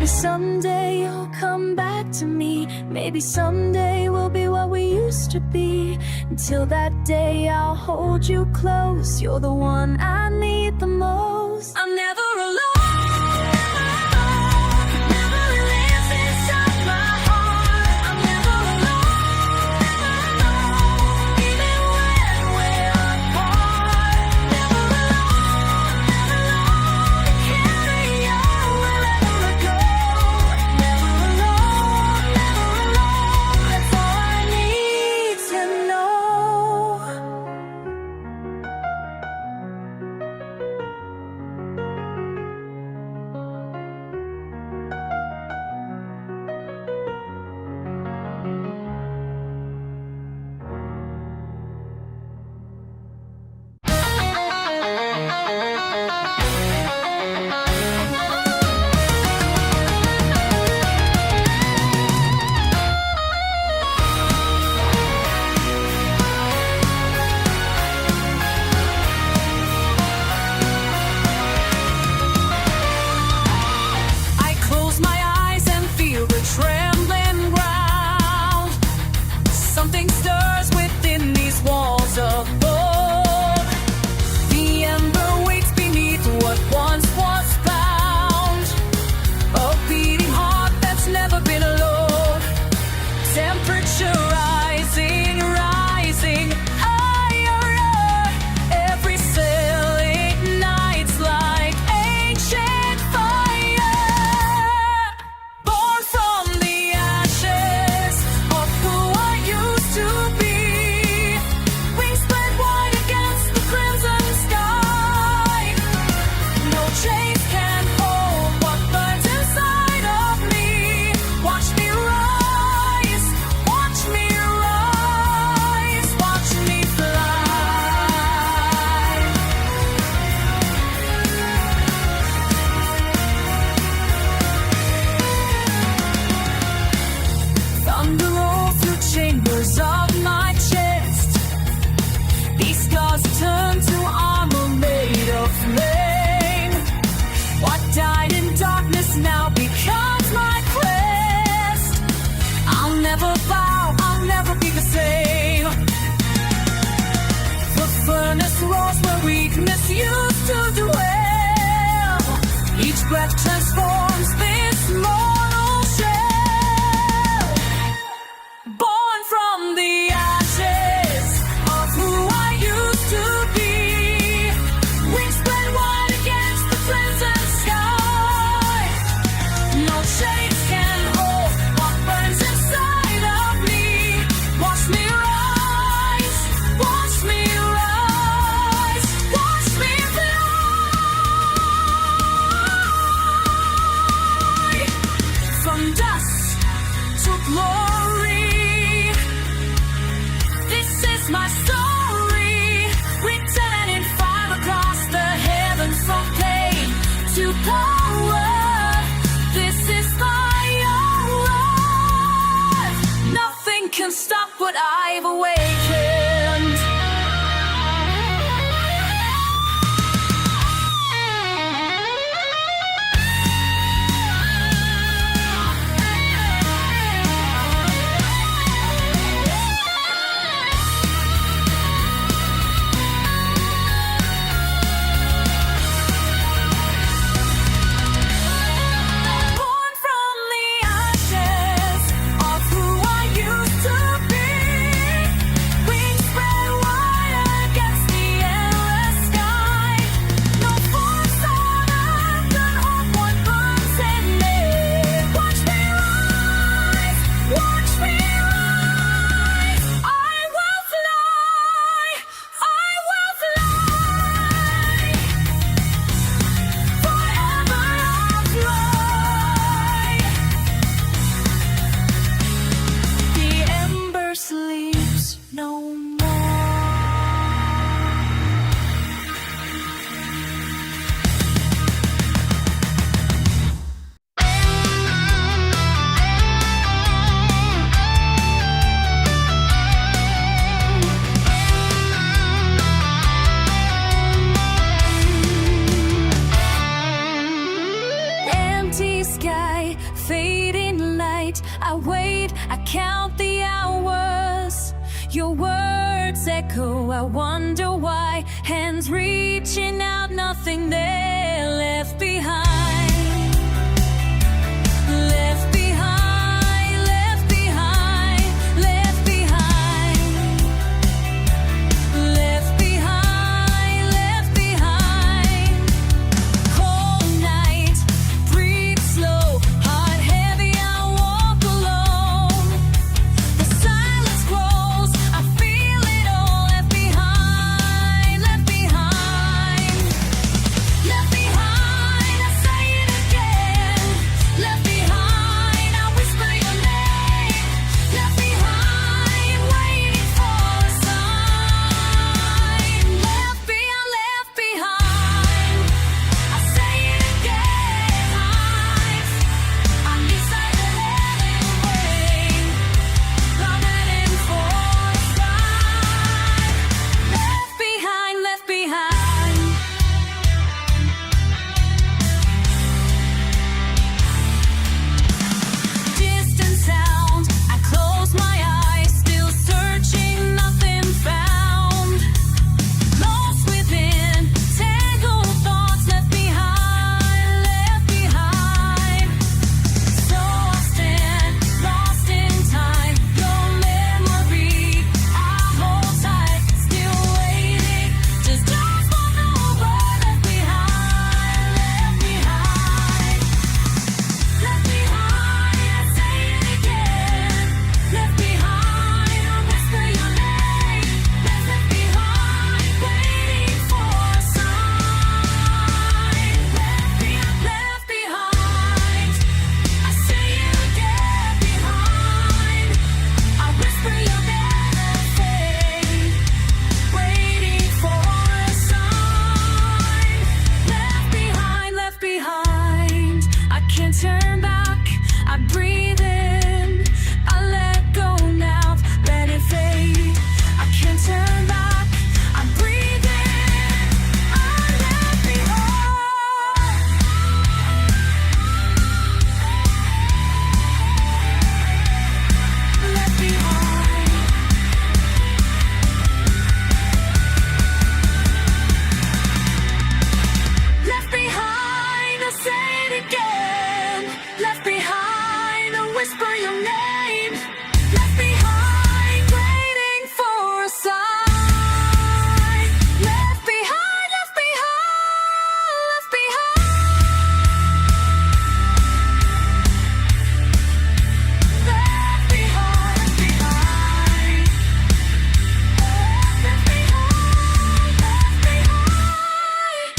someday you'll come back to me. Maybe someday we'll be what we used to be. Until that day I'll hold you close. You're the one I need the most. I'm never alone. Breath transforms this mortal shell. Born from the ashes of who I used to be. Wings spread wide against the crimson sky. No chains can hold what burns inside of me. Watch me rise, watch me rise, watch me fly. From dust to glory, this is my story. Written in fire across the heavens, from pain to power. This is my own life. Nothing can stop what I've awakened. I wait, I count the hours. Your words echo, I wonder why. Hands reaching out, nothing there left behind. Left behind, left behind, left behind. Left behind, left behind. Cold night, breathe slow, heart heavy, I walk alone. The silence grows, I feel it all. Left behind, left behind. Left behind, I say it again. Left behind, I whisper your name. Left behind, waiting for a sign. Left behind, left behind. I say it again. I'm beside the heaven waiting, running for a sign. Left behind, left behind. Distant sound, I close my eyes, still searching, nothing found. Lost within, tangled thoughts left behind, left behind. So I stand, lost in time, your memory, I hold tight, still waiting, just one more word left behind, left behind. Left behind, I say it again. Left behind, I whisper your name. Left behind, waiting for a sign. Left behind, I say it again. Behind, I whisper your name, waiting for a sign. Left behind, I can't turn back. I breathe in, I let go now, let it fade. I can't turn back. I breathe in, I let behind. Left behind. Left behind, I say it again. Left behind, I whisper your name. Left behind, waiting for a sign. Left behind, left behind, left behind. Left behind, left behind. Left behind, left behind.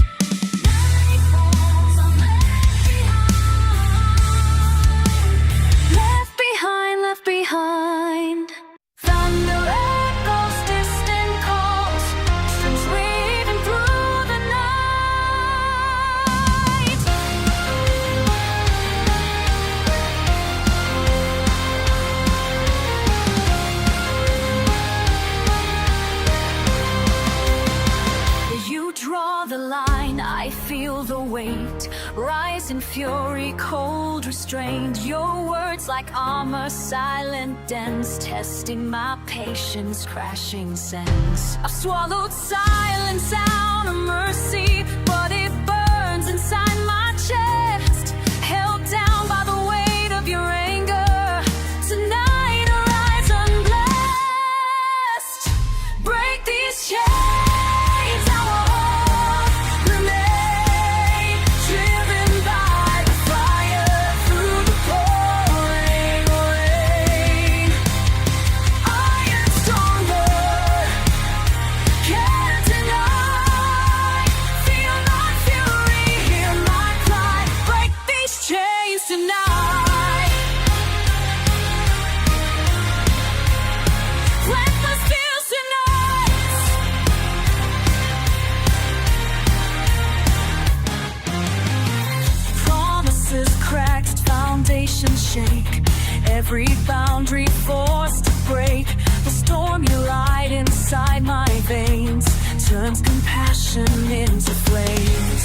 Night falls, I'm left behind. Left behind, left behind. Thunder echoes, distant calls, strings weaving through the night. You draw the line, I feel the weight, rise in fury, cold restrained. Your words like armor, silent, dense, testing my patience, crashing sense. I've swallowed silence out of mercy, but it burns inside my chest, held down by the weight of your anger. Tonight arise unblessed, break these chains. Our heart remain driven by the fire through the pouring rain. I am stronger, can't deny. Feel my fury, hear my cry. Break these chains tonight. Let the steel tonight. Promises cracked, foundations shake. Every boundary forced to break. The storm you light inside my veins turns compassion into flames.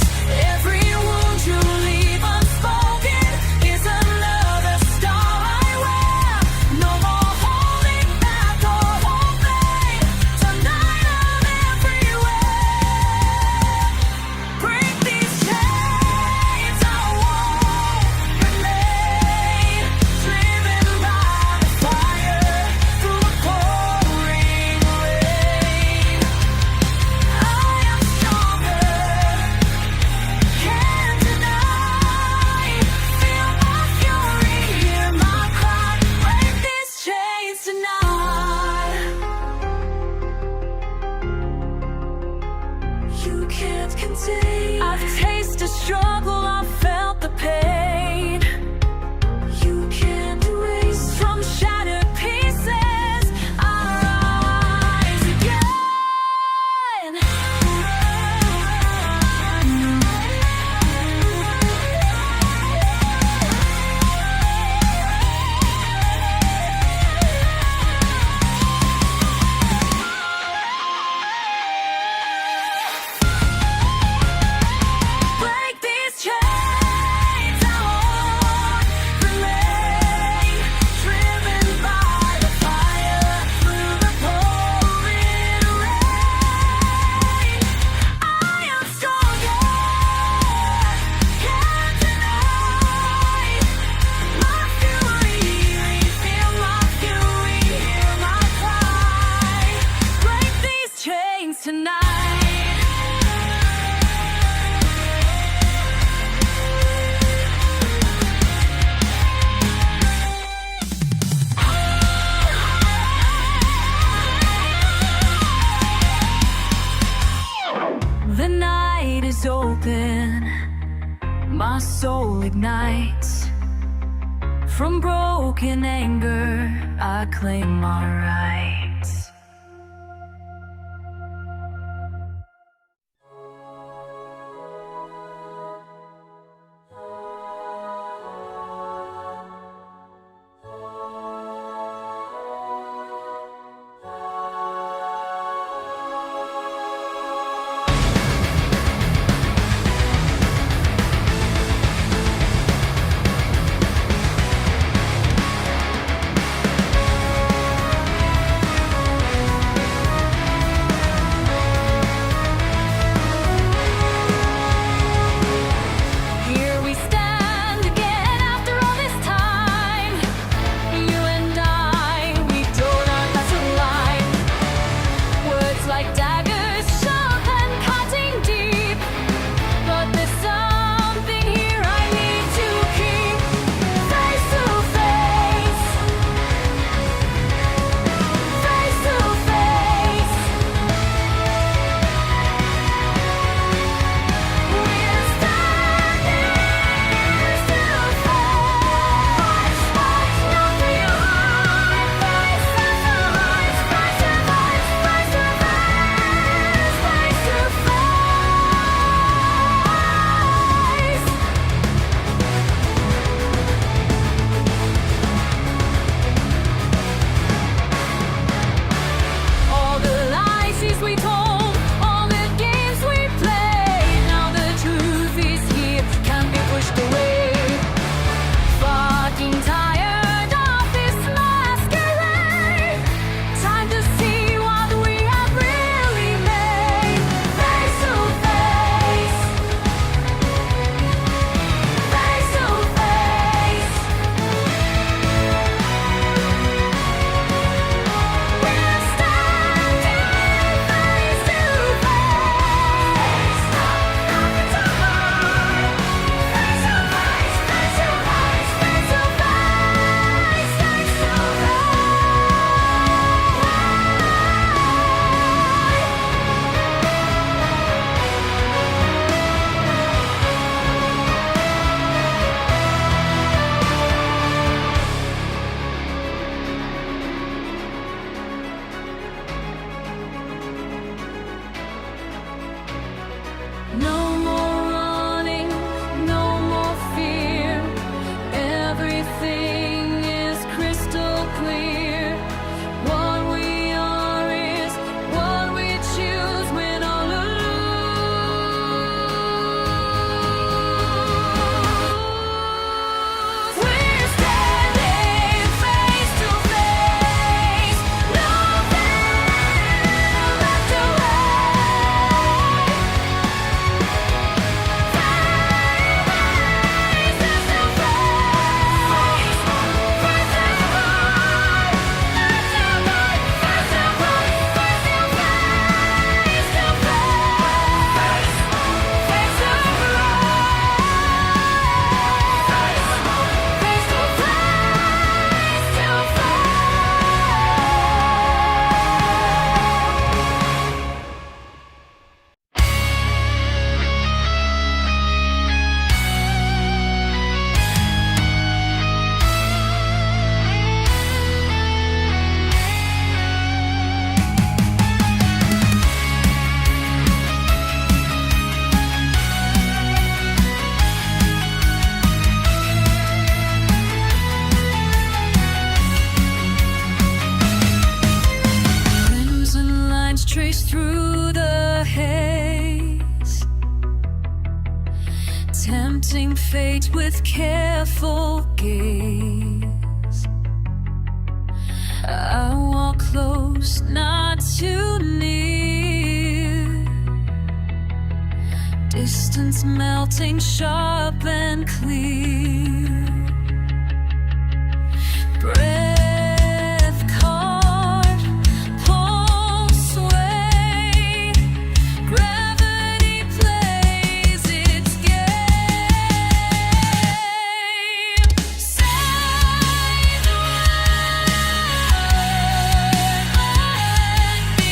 Every wound you leave unspoken is another star I wear. struggle, I felt the pain. You can't erase from shattered pieces. I rise again. Break these chains, I won't remain. Driven by the fire through the pouring rain. I am stronger, can't deny my fury. Feel my fury, hear my cry. Break these chains tonight. The night is open, my soul ignites. From broken anger, I claim my rights. tempting fate with careful gaze. I walk close, not too near. Distance melting sharp and clear. Breath caught, pulse sway. Gravity plays its game. Say the word and be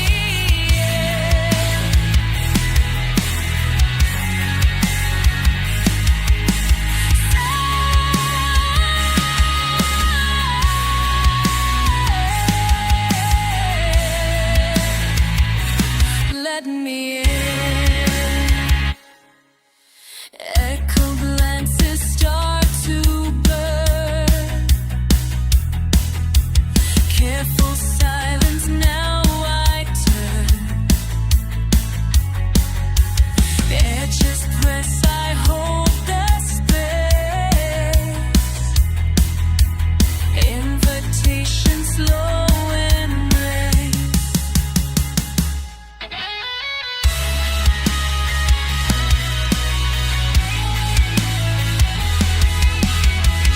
let me in. Echo glances start to burn. Careful silence, now I turn. Edges press, I hold the space. Invitation slow embrace.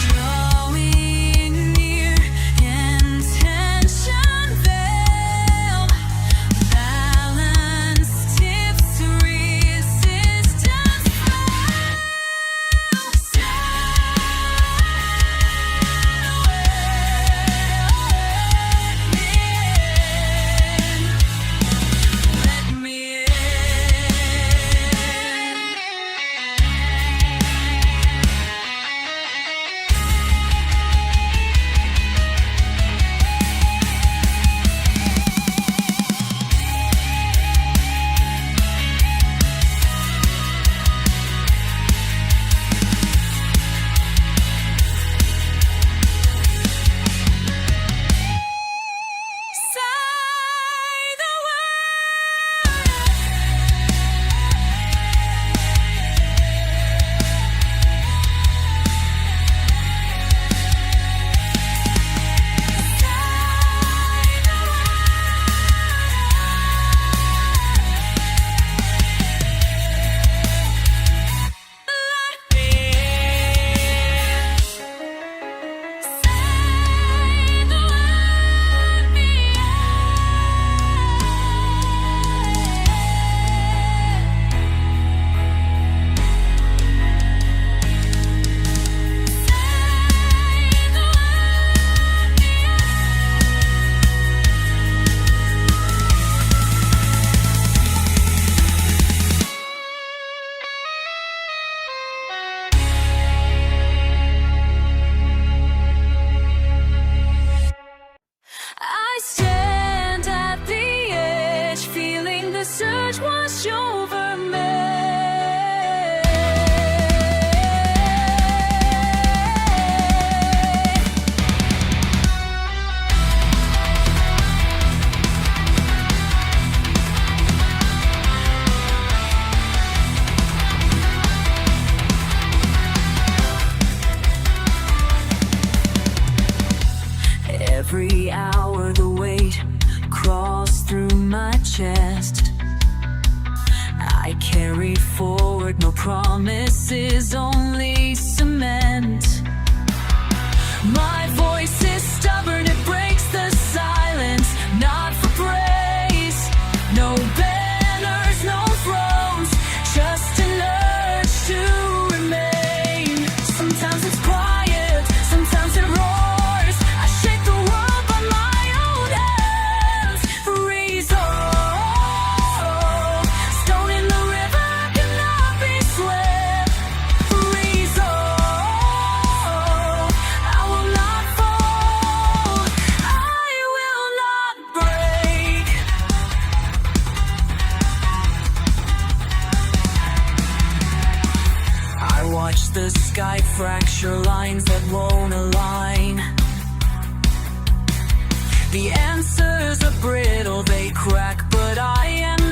Drawing near, intention veiled. Balance tips, resistance fails. Let me in. Say the I stand at the edge, feeling the surge wash over me. Every hour the weight crawls through my chest. I carry forward no promises, only cement. My voice is stubborn, it breaks the silence. Not for praise, no banners, no thrones, just an urge to remain. Sometimes it's quiet, sometimes it roars. I shake the world by my own hands. Freeze all, stone in the river cannot be swept. Freeze all, I will not fall, I will not break. I watch the sky fracture lines that won't align. The answers are brittle, they crack, but I am